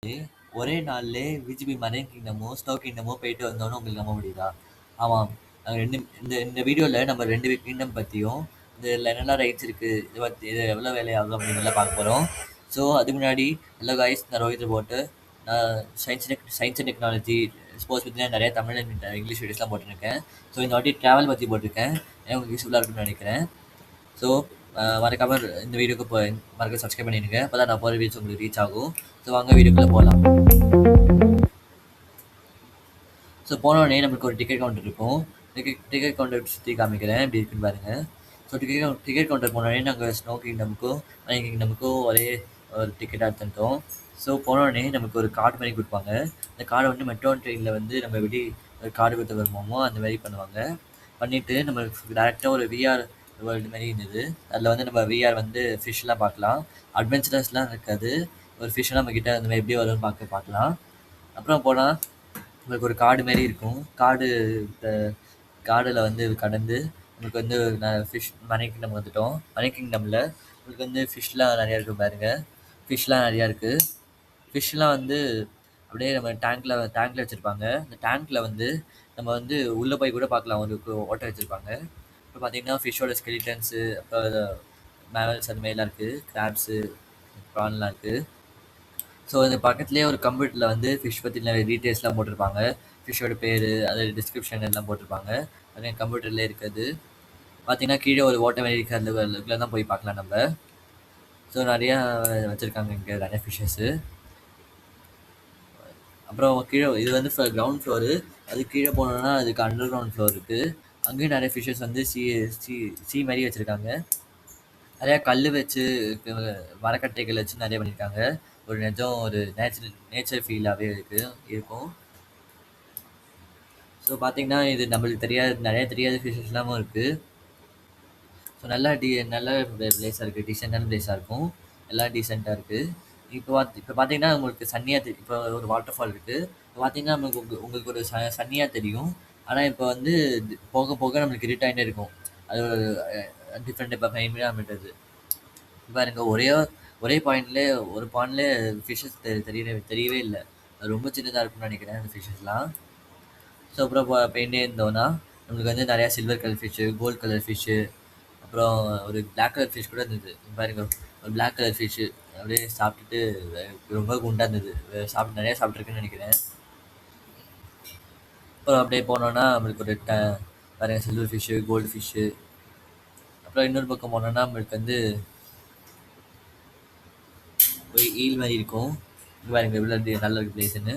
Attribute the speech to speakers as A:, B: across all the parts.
A: ஒரே நாள்லே VGP marine கிங்டமோ, snow கிங்டமோ போயிட்டு வந்தோம்னு உங்களுக்கு நம்ப முடியுதா? ஆமாம். நாங்க 2 இந்த வீடியோல நம்ம 2 கிங்டம் பத்தியும், இதுல என்னென்ன ரைட்ஸ் இருக்கு, இது எவ்வளோ வேலை ஆகும் அப்படின்னுலாம் பார்க்க போறோம். ஸோ அதுக்கு முன்னாடி ஹலோ காய்ஸ், நான் ரோஹித் ரிப்போர்ட்டு. நான் சயின்ஸ் அண்ட் டெக்னாலஜி, ஸ்போர்ட்ஸ் பத்தின நிறைய தமிழ் அண்ட் இங்கிலீஷ் வீடியோஸ்லாம் போட்டுருக்கேன். ஸோ இந்த வாட்டி ட்ராவல் பற்றி போட்டிருக்கேன். உங்களுக்கு யூஸ்ஃபுல்லாக இருக்கும்னு நினைக்கிறேன். ஸோ மறக்காம இந்த வீடியோக்கு மறக்காம சப்ஸ்கிரைப் பண்ணிடுங்க. அப்போ தான் நான் போகிற வீடியோஸ் உங்களுக்கு ரீச் ஆகும். ஸோ வாங்க வீடியோக்குள்ளே போகலாம். ஸோ போனோடனே நம்மளுக்கு ஒரு டிக்கெட் கவுண்டர் இருக்கும். டிக்கெட் கவுண்டர் சுற்றி காமிக்கிறேன், எப்படி இருக்குன்னு பாருங்கள். ஸோ டிக்கெட் கவுண்டர் போனோடனே நாங்கள் ஸ்னோ கிங்டமுக்கும் மரைன் கிங்டமுக்கும் ஒரே ஒரு டிக்கெட்டாக எடுத்துட்டோம். ஸோ போனோடனே நமக்கு ஒரு கார்டு மாதிரி கொடுப்பாங்க. அந்த கார்டை வந்து மெட்ரோ ட்ரெயினில் வந்து நம்ம எப்படி ஒரு கார்டு கொடுத்து வருவோமோ அந்த மாதிரி பண்ணுவாங்க. பண்ணிவிட்டு நம்மளுக்கு டேரெக்டாக ஒரு விஆர் வேர்ல்டு மாதிரி இருந்தது. அதில் வந்து நம்ம விஆர் வந்து ஃபிஷ்லாம் பார்க்கலாம். அட்வென்ச்சரஸ்லாம் இருக்காது. ஒரு ஃபிஷ்ஷெலாம் நம்மக்கிட்ட அந்த மாதிரி எப்படி வரும்னு பார்க்கலாம். அப்புறம் போனால் உங்களுக்கு ஒரு காடு மாரி இருக்கும். காடில் வந்து கடந்து உங்களுக்கு வந்து ஃபிஷ் மரைன் கிங்டம் வந்துட்டோம். மரைன் கிங்டமில் உங்களுக்கு வந்து ஃபிஷ்லாம் நிறையா இருக்குது பாருங்கள். ஃபிஷ்லாம் நிறையா இருக்குது. ஃபிஷ்லாம் வந்து அப்படியே நம்ம டேங்க்கில் வச்சுருப்பாங்க. அந்த டேங்க்கில் வந்து நம்ம வந்து உள்ளே போய் கூட பார்க்கலாம். ஒரு ஓட்டை வச்சுருப்பாங்க. இப்போ பார்த்தீங்கன்னா ஃபிஷ்ஷோட ஸ்கெலிட்டன்ஸு, அப்புறம் மேவல்ஸ் அது மாதிரிலாம் இருக்குது. கிராப்ஸு, ப்ரான்லாம் இருக்குது. ஸோ அது பக்கத்துலேயே ஒரு கம்ப்யூட்டரில் வந்து ஃபிஷ் பற்றி நிறைய டீட்டெயில்ஸ்லாம் போட்டிருப்பாங்க. ஃபிஷ்ஷோட பேர், அது டிஸ்கிரிப்ஷன் எல்லாம் போட்டிருப்பாங்க. அது என் கம்ப்யூட்டர்லேயே இருக்குது. பார்த்தீங்கன்னா கீழே ஒரு ஓட்டை மாதிரி இருக்குது. அதுக்குள்ளே தான் போய் பார்க்கலாம் நம்ம. ஸோ நிறையா வச்சுருக்காங்க இங்கே நிறைய ஃபிஷ்ஷஸ்ஸு. அப்புறம் கீழே இது வந்து கிரவுண்ட் ஃப்ளோரு. அது கீழே போனோன்னா அதுக்கு அண்டர் கிரவுண்ட் ஃப்ளோர் இருக்குது. அங்கேயும் நிறைய ஃபிஷ்ஷஸ் வந்து சி மாதிரி வச்சுருக்காங்க. நிறையா கல் வச்சு, மரக்கட்டைகள் வச்சு நிறைய பண்ணியிருக்காங்க. ஒரு ஒரு நேச்சர் ஃபீலாகவே இருக்கும். ஸோ பார்த்தீங்கன்னா இது நம்மளுக்கு நிறைய தெரியாத ஃபிஷஸ்லாமும் இருக்குது. ஸோ நல்ல பிளேஸாக இருக்குது. டீசெண்டான பிளேஸாக இருக்கும். எல்லாம் டீசெண்டாக இருக்குது. இப்போ பார்த்தீங்கன்னா உங்களுக்கு சன்னியாக இப்போ ஒரு வாட்டர் ஃபால் இருக்குது. இப்போ பார்த்தீங்கன்னா உங்களுக்கு ஒரு சன்னியாக தெரியும். ஆனால் இப்போ வந்து போக போக நம்மளுக்கு இருட்டாகிட்டே இருக்கும். அது ஒரு டிஃப்ரெண்ட் டைப் ஆஃப் என்விரான்மெண்ட் அது. பாருங்க, ஒரே பாயிண்ட்லேயே ஃபிஷ்ஷஸ் தெரியவே இல்லை. அது ரொம்ப சின்னதாக இருக்கும்னு நினைக்கிறேன் அந்த ஃபிஷ்ஷஸ்லாம். ஸோ அப்புறம் போயிட்டே இருந்தோன்னா நம்மளுக்கு வந்து நிறையா silver colour fish, gold colour fish, அப்புறம் ஒரு பிளாக் கலர் ஃபிஷ் கூட இருந்தது. பாருங்க, ஒரு பிளாக் கலர் ஃபிஷ்ஷு அப்படியே சாப்பிட்டுட்டு ரொம்ப குண்டாக இருந்தது. நிறையா சாப்பிட்ருக்குன்னு நினைக்கிறேன். அப்புறம் அப்படியே போனோன்னா நம்மளுக்கு ஒரு பாருங்க, சில்வர் ஃபிஷ்ஷு, கோல்டு ஃபிஷ்ஷு. அப்புறம் இன்னொரு பக்கம் போனோன்னா நம்மளுக்கு வந்து ஒரு ஈல் மாதிரி இருக்கும். பாருங்க எவ்வளோ நல்ல ஒரு பிளேஸ்ன்னு.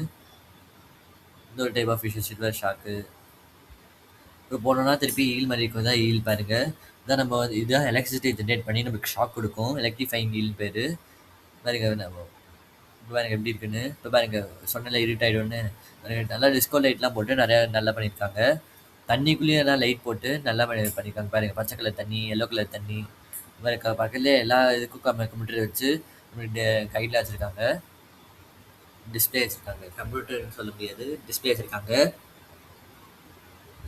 A: இன்னொரு type of fish, silver shark. இப்போ போனோன்னா திருப்பி ஈல் மாதிரி இருக்கும். தான் ஈல் பாருங்க. இதான் நம்ம வந்து இதுதான் எலக்ட்ரிசிட்டி ஜென்ரேட் பண்ணி நம்மளுக்கு ஷாக் கொடுக்கும். எலக்ட்ரிஃபைங் ஈல் பேர். பாருங்க இப்போ பாருங்க எப்படி இருக்குன்னு. இப்போ பாருங்க, சொன்னல இருட்டாயிடும்னு. நல்லா டிஸ்கோ லைட்லாம் போட்டு நிறையா நல்லா பண்ணியிருக்காங்க. தண்ணிக்குள்ளேயும் எல்லாம் லைட் போட்டு நல்லா பண்ணியிருக்காங்க. பாருங்க, பச்சை கலர் தண்ணி, எல்லோ கலர் தண்ணி. இது மாதிரி பக்கத்துலேயே எல்லா இதுக்கும் கம்ப்யூட்டர் வச்சு கைடில் வச்சுருக்காங்க. டிஸ்பிளே வச்சுருக்காங்க. கம்ப்யூட்டர்னு சொல்ல முடியாது, டிஸ்பிளே வச்சுருக்காங்க.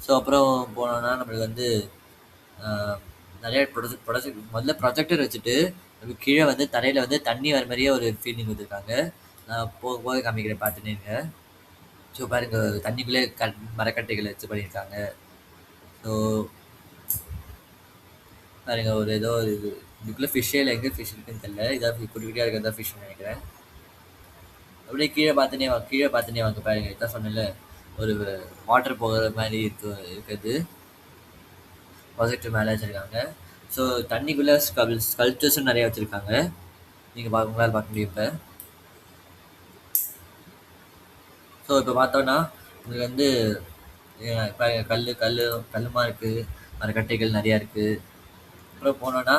A: ஸோ அப்புறம் போனோன்னா நம்மளுக்கு வந்து நிறைய முதல்ல ப்ரொஜெக்டர் வச்சுட்டு நமக்கு கீழே வந்து தரையில் வந்து தண்ணி வர மாதிரியே ஒரு ஃபீலிங் கொடுத்துருக்காங்க. நான் போக காமிக்கிறேன், பார்த்துட்டே இருங்க. ஸோ பாருங்க, தண்ணிக்குள்ளே மரக்கட்டைகள் வச்சு பண்ணியிருக்காங்க. ஸோ பாருங்க, ஒரு இதுக்குள்ளே ஃபிஷ்ஷே இல்லை, எங்கே ஃபிஷ் இருக்குன்னு தெரியல. இதாக குட்டி குட்டியாக இருக்கிறதா ஃபிஷ்னு நினைக்கிறேன். அப்படியே கீழே பார்த்துனே வாங்க. பாருங்க, இதான் சொன்னல, ஒரு வாட்டர் போகிற மாதிரி இருக்குது. ப்ரொஜெக்டர் மேலே வச்சுருக்காங்க. ஸோ தண்ணிக்குள்ளே ஸ்கல்ப்சர்ஸும் நிறையா வச்சுருக்காங்க. நீங்கள் உங்களால் பார்க்க முடியும். ஸோ இப்போ பார்த்தோன்னா உங்களுக்கு வந்து கல்லுமா இருக்குது. மரக்கட்டைகள் நிறையா இருக்குது. அப்புறம் போனோன்னா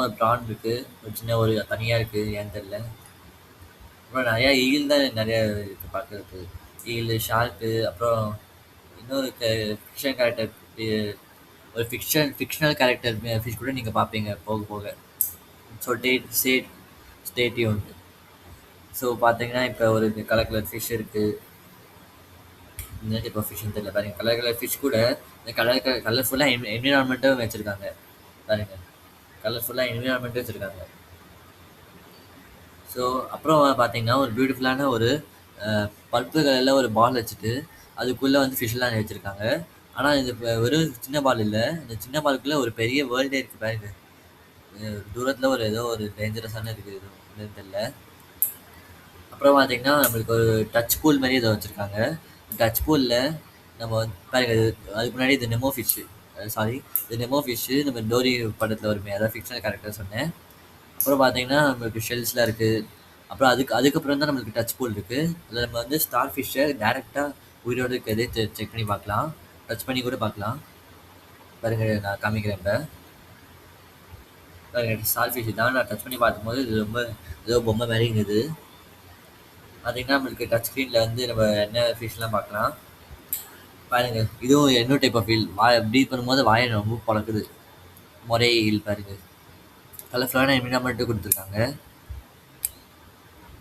A: ஒரு ப்ரான் இருக்குது. ஒரு சின்ன ஒரு தனியாக இருக்குது, ஏன்னு தெரில. அப்புறம் நிறையா ஈல் தான் நிறையா இருக்குது பார்க்குறதுக்கு. ஈல், ஷார்க்கு, அப்புறம் இன்னொரு ஃபிக்ஷன் கேரக்டர், ஒரு ஃபிக்ஷனல் கேரக்டர் ஃபிஷ் கூட நீங்கள் பார்ப்பீங்க போக போக. So stay tuned. ஸோ பார்த்தீங்கன்னா இப்போ ஒரு கலர் கலர் ஃபிஷ் இருக்குது. என்ன டைப் ஆஃப் ஃபிஷ்னு தெரியல. பாருங்கள், கலர் கலர் ஃபிஷ் கூட இந்த கலர்ஃபுல்லாக என்விரான்மெண்ட்டும் வச்சுருக்காங்க. பாருங்கள், கலர்ஃபுல்லாக என்விரான்மெண்ட்டும் வச்சுருக்காங்க. ஸோ அப்புறம் பார்த்தீங்கன்னா, ஒரு பியூட்டிஃபுல்லான ஒரு பர்பிள் கலர்ல ஒரு பால் வச்சுட்டு, அதுக்குள்ள வந்து ஃபிஷ்லாம் வச்சிருக்காங்க. ஆனா இது வெறும் சின்ன பால் இல்ல. இந்த சின்ன பாலுக்குள்ள ஒரு பெரிய வேர்ல்டே இருக்கு பாருங்க. தூரத்துல ஒரு ஏதோ ஒரு டேஞ்சரஸான இருக்கு ஏதோ என்னன்னு தெரியல. அப்புறம் பார்த்தீங்கன்னா, நம்மளுக்கு ஒரு டச் பூல் மாரி ஏதோ வச்சிருக்காங்க. டச் பூல்ல நம்ம வந்து பாருங்க அதுக்கு முன்னாடி இது நெமோ ஃபிஷ் சாரி இது நெமோ ஃபிஷ் நம்ம டோரி படத்துல வருமே அதான் ஃபிக்ஷனல் கேரக்டர் சொன்னேன். அப்புறம் பார்த்தீங்கன்னா, நம்மளுக்கு ஷெல்ஸ்லாம் இருக்கு. அப்புறம் அதுக்கப்புறம் தான் நம்மளுக்கு டச் பூல் இருக்கு. அதில நம்ம வந்து ஸ்டார் ஃபிஷ்ஷை டைரக்ட்டா உயிரோட இருக்கிறதே செக் பண்ணி பார்க்கலாம். டச் பண்ணி கூட பார்க்கலாம். பாருங்க நான் காமிக்கிறேன் இப்ப. பாருங்க ஸ்டார் ஃபிஷ் தான். நான் டச் பண்ணி பார்க்கும்போது இது ரொம்ப ஏதோ பொம்மை மாரி இருந்தது. பார்த்தீங்கன்னா, நம்மளுக்கு டச் ஸ்க்ரீன்ல வந்து நம்ம என்ன ஃபிஷ்லாம் பார்க்கலாம். பாருங்க இதுவும் இன்னொரு டைப் ஆஃப் ஈல். ப்ரீத் பண்ணும்போது வாய ரொம்ப பொளக்குது. மொரே ஈல் பாருங்க. கலர்ஃபுல்லான என்விரான்மெண்ட்டும் குடுத்துருக்காங்க.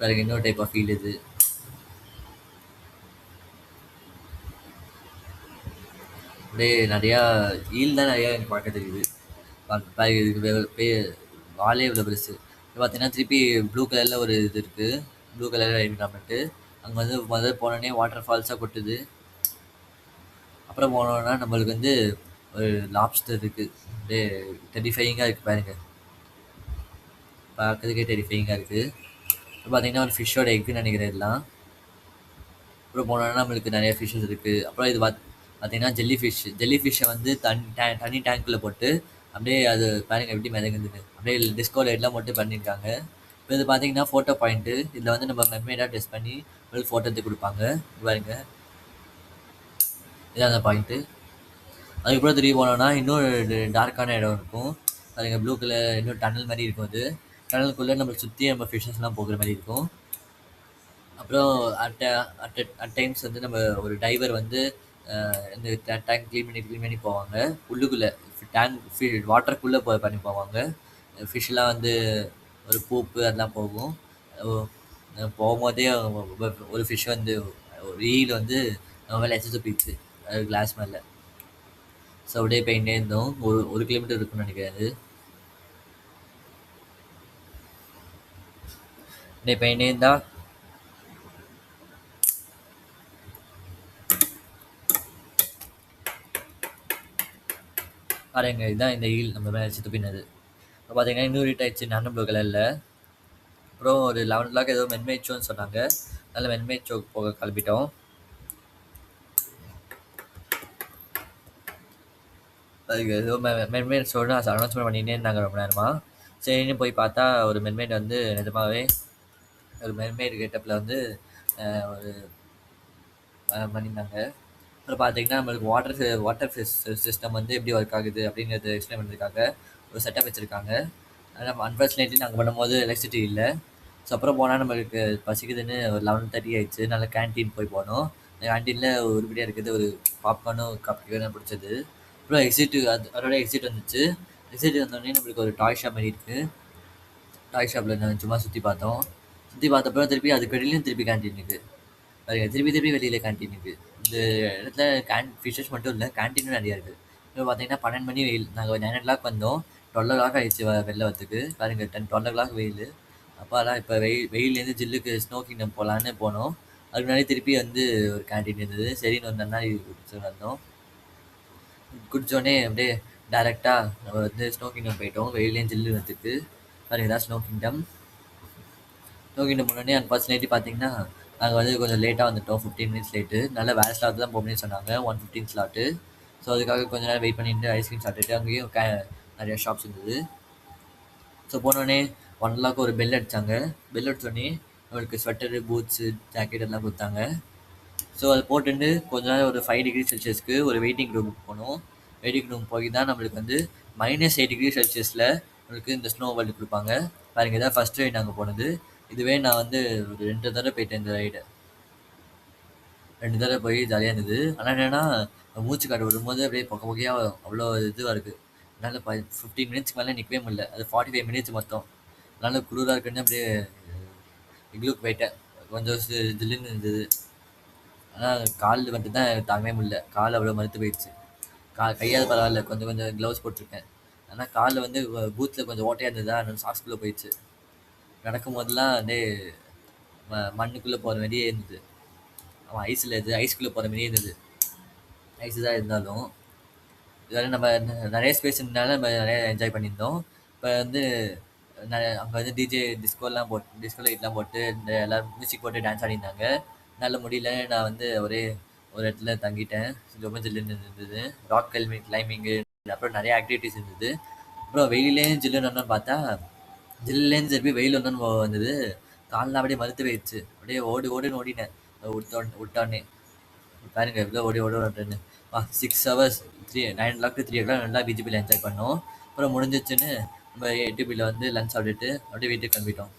A: பாருங்க இன்னொரு டைப் ஆஃப் ஈல் இது. அப்படியே நெறையா ஈல் தான் நெறையா எனக்கு பார்க்க தெரியுது. பாருங்க இதுக்கு வாலே இவ்வளோ பெருசு. இப்போ பார்த்தீங்கன்னா, திருப்பி ப்ளூ கலர்ல ஒரு இது இருக்கு. Blue colour environment. அங்க வந்து மொதல்ல போனோனே வாட்டர் ஃபால்ஸா கொட்டுது. அப்புறம் போனோம்னா நம்மளுக்கு வந்து ஒரு லாப்ஸ்டர் இருக்கு. அப்படியே டெரிஃபையிங்கா இருக்கு பாருங்க. பார்க்கறதுக்கே டெரிஃபையிங்கா இருக்கு. இப்போ பார்த்தீங்கன்னா, ஒரு ஃபிஷ்ஷோட எக்குன்னு நெனைக்கிறேன் இதெல்லாம். அப்புறம் போனோம்னா நம்மளுக்கு நெறைய ஃபிஷ்ஷஸ் இருக்கு. அப்புறம் இது பார்த்தீங்கன்னா ஜெல்லி ஃபிஷ். ஜெல்லி ஃபிஷ்ஷை வந்து தனி டேங்க்ல போட்டு அப்படியே அது பாருங்க எப்படி மிதங்குதுன்னு. அப்படியே டிஸ்கோ லைட்லாம் போட்டு பண்ணியிருக்காங்க. இப்போ இது பார்த்தீங்கன்னா ஃபோட்டோ பாயிண்ட்டு. இதில் வந்து நம்ம மெர்மெய்டாக ட்ரெஸ் பண்ணி உங்களுக்கு ஃபோட்டோ எடுத்து குடுப்பாங்க. இங்க பாருங்க. இதான் அந்த பாயிண்ட்டு. அதுக்கப்புறம் திரும்பி போனோம்னா இன்னொரு டார்க்கான இடம் இருக்கும். பாருங்க ப்ளூ கலர் இன்னொரு டன்னல் மாரி இருக்கும் அது. டன்னலுக்குள்ள நம்மள சுத்தி நம்ம ஃபிஷ்ஷஸ்லாம் போகுற மாரி இருக்கும். அப்புறம் அட் டைம்ஸ் வந்து நம்ம ஒரு டைவர் வந்து இந்த டேங்க் க்ளீன் பண்ணி போவாங்க. உள்ளுக்குள்ள வாட்டருக்குள்ள பண்ணி போவாங்க. ஃபிஷ்லாம் வந்து ஒரு பூப்பு அதெல்லாம் போகும். ஓ போகும்போதே ஒரு ஃபிஷ் வந்து ஒரு ஈல் வந்து நம்ம மேல எச்ச துப்பிச்சு. கிளாஸ் மேல. ஸோ அப்படியே போயிட்டே இருந்தோம். ஒரு 1 கிலோமீட்டர் இருக்கும்னு நெனைக்கிறேன் அது. அப்படியே போயிட்டே இருந்தா பாருங்க இதுதான் இந்த ஈல் நம்ம மேல எச்ச துப்பினது. இப்போ பார்த்தீங்கன்னா இன்னும் இருட் ஆயிடுச்சு நானும் ப்ளூ கலர்ல. அப்புறம் ஒரு 11 ஏதோ மென்மேட் ஷோன்னு சொன்னாங்க. அதனால மென்மேட் ஷோக்கு போக கிளம்பிட்டோம். அதுக்கு ஏதோ மென்மேட் ஷோன்னு அனௌன்ஸ்மெண்ட் பண்ணிகிட்டே இருந்தாங்க ரொம்ப நேரமா. சரின்னு போய் பார்த்தா ஒரு மென்மேட் வந்து நிஜமாவே ஒரு மென்மேட் கெட்டப்பில் வந்து ஒரு பண்ணியிருந்தாங்க. அப்புறம் பார்த்தீங்கன்னா, நம்மளுக்கு வாட்டர் சிஸ்டம் வந்து எப்படி ஒர்க் ஆகுது அப்படிங்கிறது எக்ஸ்பிளைன் பண்ணுறதுக்காக ஒரு செட்டப் வச்சுருக்காங்க. ஆனால் அன்ஃபார்ச்சுனேட்லி நாங்கள் பண்ணும்போது எலக்ட்ரிசிட்டி இல்ல. ஸோ அப்புறம் போனா நம்மளுக்கு பசிக்குதுன்னு ஒரு 11:30 ஆயிடுச்சு. அதனால கேன்டீன் போய் போனோம். அந்த கேன்டீன்ல உருப்படியா இருக்கிறது ஒரு பாப்கார்னும், கப் கேக்கும் தான் பிடிச்சது. அப்புறம் அதோட எக்ஸிட் வந்துச்சு. எக்ஸிட் வந்தோனே நம்மளுக்கு ஒரு டாய் ஷாப் மாரி இருக்கு. டாய் ஷாப்ல நாங்க சும்மா சுத்தி பார்த்தோம். சுத்தி பார்த்தப்பறம் திருப்பி அதுக்கு வெளியிலயும் திருப்பி கேன்டீன் இருக்கு. பாருங்க திருப்பி திருப்பி வெளியில கேன்டீன் இருக்கு. இந்த இடத்துல ஃபிஷஸ் மட்டும் இல்ல, கேன்டீனும் நெறைய இருக்கு. இப்போ பார்த்தீங்கன்னா 12 மணி வெயில். நாங்க 9:00 வந்தோம். 12:00 ஆயிடுச்சு வெளில வரதுக்கு. பாருங்க 12:00 வெயிலு. அப்பாடா! இப்ப வெயில்லேருந்து ஜில்லுக்கு ஸ்னோ கிங்டம் போலான்னு போனோம். அதுக்கு முன்னாடி திருப்பி வந்து ஒரு கேன்டீன் இருந்தது. சரின்னு ஒரு நன்னாரி குடிச்சு வந்தோம். குடிச்சோனே அப்படியே டைரக்ட்டா நம்ம வந்து ஸ்னோ கிங்டம் போயிட்டோம். வெயில்லயும் ஜில்லுனதுக்கு. பாருங்க இதான் ஸ்னோ கிங்டம். ஸ்னோ கிங்டம் போனோனே அன்ஃபார்ச்சுனேட்லி பார்த்தீங்கன்னா, நாங்க வந்து கொஞ்சம் லேட்டா வந்துட்டோம். 15 மினிட்ஸ் லேட்டு. அதனால வேற ஸ்லாட் தான் போகணும்னு சொன்னாங்க. 1:15 ஸ்லாட்டு. ஸோ அதுக்காக கொஞ்ச நேரம் வெயிட் பண்ணிட்டு ஐஸ்கிரீம் சாப்பிட்டுட்டு அங்கேயும் நெறைய ஷாப்ஸ் இருந்தது. ஸோ போனோனே 1:00 ஒரு பெல் அடிச்சாங்க. பெல் அடிச்சோனே நம்மளுக்கு ஸ்வெட்டரு, பூட்ஸு, ஜாக்கெட் எல்லாம் குடுத்தாங்க. ஸோ அத போட்டுட்டு கொஞ்ச நேரம் ஒரு 5 டிகிரி செல்சியஸ்க்கு ஒரு வெயிட்டிங் ரூமுக்கு போனோம். வெயிட்டிங் ரூம் போய் தான் நம்மளுக்கு வந்து -8 டிகிரி செல்சியஸ்ல நம்மளுக்கு இந்த ஸ்னோ வேர்ல்டு குடுப்பாங்க. பாருங்க இதான் ஃபர்ஸ்ட் ரைட் நாங்க போனது. இதுவே நான் வந்து ஒரு 2 தடவ போயிட்டேன் இந்த ரைடு. 2 தடவ போய் ஜாலியா இருந்தது. ஆனா என்னன்னா, மூச்சு காத்து விடும்போது அப்படியே பொக பொகயா அவ்வளோ இதுவா இருக்கு. என்னால 15 மினிட்ஸ்க்கு மேல நிக்கவே முடியல. அது 45 மினிட்ஸ் மொத்தம். அதனால குளிரா இருக்குன்னு அப்படியே இக்லூக்கு போயிட்டேன். கொஞ்சம் ஜில்லுன்னு இருந்தது. ஆனா கால் மட்டும் தான் தாங்கவே முடியல. கால் அவ்வளோ மரத்து போயிடுச்சு. கையாவது பரவாயில்ல. கொஞ்சம் கொஞ்சம் க்ளவுஸ் போட்டிருக்கேன். ஆனா கால்ல வந்து பூட்ல கொஞ்சம் ஓட்டையா இருந்ததா, அதனால சாக்ஸ்குள்ள போயிடுச்சு. நடக்கும்போதெல்லாம் அப்படியே மண்ணுக்குள்ளே போகிற மாதிரியே இருந்தது. அவன் ஐஸ்குள்ளே போகிற மாதிரியே இருந்தது. ஐஸ் தான் இருந்தாலும் இதெல்லாம் நம்ம நிறைய ஸ்பேஸ் இருந்தனால நம்ம நிறைய என்ஜாய் பண்ணியிருந்தோம். இப்போ வந்து அங்கே வந்து டிஜே டிஸ்கோ லைட்லாம் போட்டு இந்த எல்லோரும் மியூசிக் போட்டு டான்ஸ் ஆடிருந்தாங்க. என்னால் முடியல. நான் வந்து ஒரு இடத்துல தங்கிட்டேன். ரொம்ப ஜில்லுன்னு இருந்தது. ராக் கிளைம்பிங்கு அப்புறம் நிறைய ஆக்டிவிட்டீஸ் இருந்தது. அப்புறம் வெயிலேயும் ஜில்லுன்னு வரணும்னு பார்த்தா ஜில்லுன்னு திருப்பி வெயில் வந்தது. கால்லாம் அப்படியே மறுத்து போயிடுச்சு. அப்படியே ஓடுன்னு ஓடினேன். விட்டோன்னே பாருங்க எவ்வளோ ஓடுறேன்னு. 6 ஹவர்ஸ் 9 o'clock to 3 o'clock நல்லா பிஜிபியில் என்ஜாய் பண்ணோம். அப்புறம் முடிஞ்சிச்சுன்னு நம்ம ஏடிபியில் வந்து லஞ்ச் சாப்பிட்டுட்டு அப்படியே வீட்டுக்கு கிளம்பிட்டோம்.